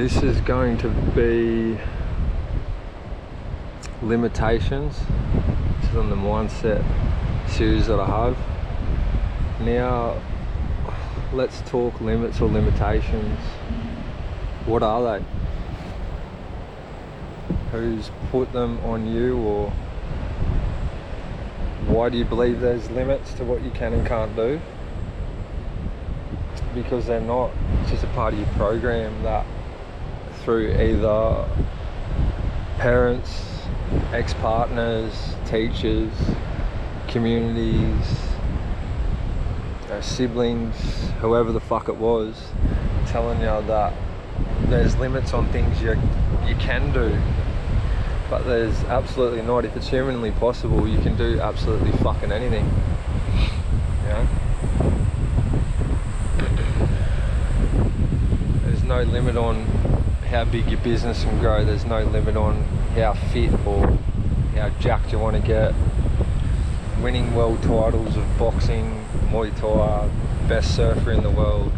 This is going to be limitations. This is on the mindset series that I have. Now, let's talk limits or limitations. What are they? Who's put them on you, or why do you believe there's limits to what you can and can't do? Because they're not. It's just a part of your program that through either parents, ex-partners, teachers, communities, siblings, whoever the fuck it was, telling you that there's limits on things you can do, but there's absolutely not. If it's humanly possible, you can do absolutely fucking anything. Yeah. There's no limit on how big your business can grow. There's no limit on how fit or how jacked you want to get. Winning world titles of boxing, Muay Thai, best surfer in the world,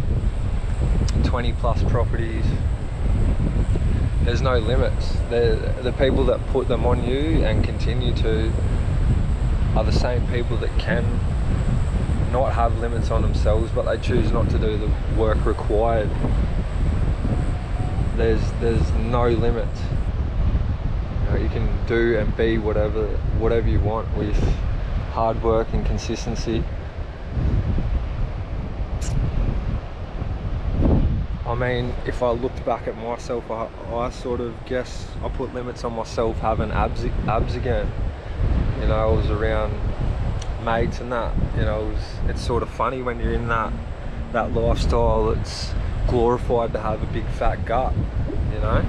20 plus properties. There's no limits. The people that put them on you and continue to are the same people that can not have limits on themselves, but they choose not to do the work required. There's no limit. You can do and be whatever you want with hard work and consistency. I mean, if I looked back at myself, I sort of guess I put limits on myself having abs again. You know, I was around mates and that. You know, it's sort of funny when you're in that lifestyle. It's glorified to have a big fat gut. You know,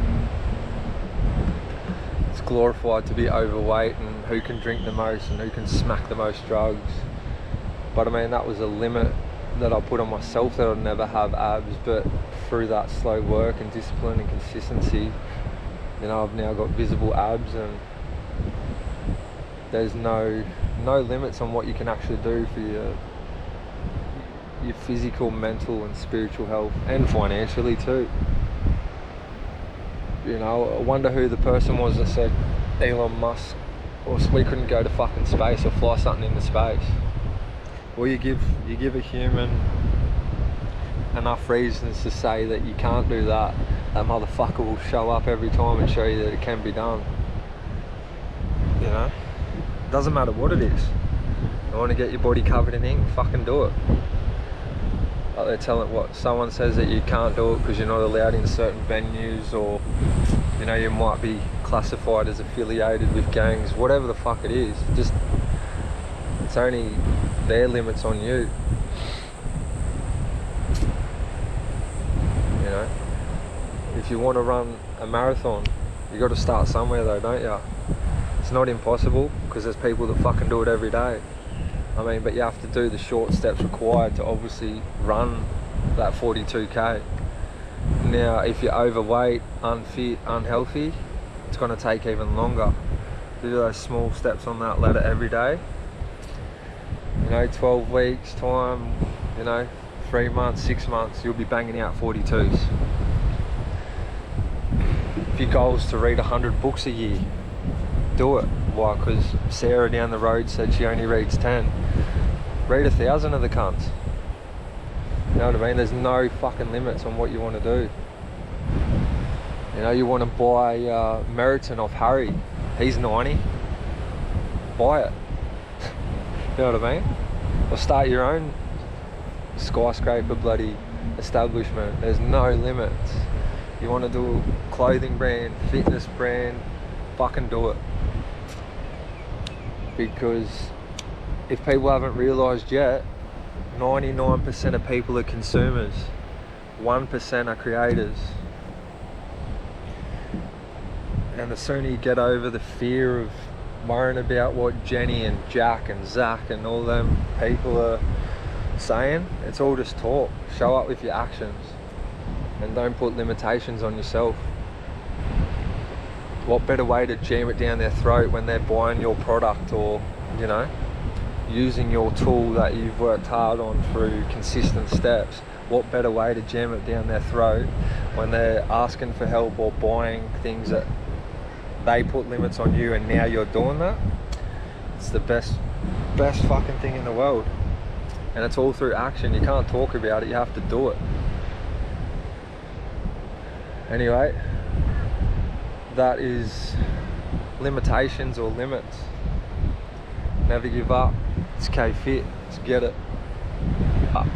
it's glorified to be overweight and who can drink the most and who can smack the most drugs. But I mean, that was a limit that I put on myself, that I'd never have abs. But through that slow work and discipline and consistency, you know, I've now got visible abs, and there's no limits on what you can actually do for your physical, mental and spiritual health, and financially too. You know, I wonder who the person was that said Elon Musk, or we couldn't go to fucking space or fly something into space. Well, you give a human enough reasons to say that you can't do that, that motherfucker will show up every time and show you that it can be done. You know, doesn't matter what it is. You want to get your body covered in ink, fucking do it. Like they're telling what someone says that you can't do it because you're not allowed in certain venues, or you know, you might be classified as affiliated with gangs, whatever the fuck it is. Just, it's only their limits on you. You know, if you want to run a marathon, you got to start somewhere though, don't you? It's not impossible, because there's people that fucking do it every day. I mean, but you have to do the short steps required to obviously run that 42k. Now, if you're overweight, unfit, unhealthy, it's going to take even longer. Do those small steps on that ladder every day. You know, 12 weeks time, you know, 3 months, 6 months, you'll be banging out 42s. If your goal is to read 100 books a year, do it. Why? Because Sarah down the road said she only reads 10. Read 1,000 of the cunts. You know what I mean? There's no fucking limits on what you want to do. You know, you want to buy Meriton off Harry. He's 90. Buy it. You know what I mean? Or start your own skyscraper bloody establishment. There's no limits. You want to do a clothing brand, fitness brand, fucking do it. Because if people haven't realised yet, 99% of people are consumers, 1% are creators. And the sooner you get over the fear of worrying about what Jenny and Jack and Zach and all them people are saying, it's all just talk. Show up with your actions and don't put limitations on yourself. What better way to jam it down their throat when they're buying your product, or, you know, using your tool that you've worked hard on through consistent steps? What better way to jam it down their throat when they're asking for help or buying things that they put limits on you and now you're doing that. It's the best fucking thing in the world. And it's all through action. You can't talk about it, you have to do it. Anyway, that is limitations or limits. Never give up. It's KPhit. Let's get it. Up.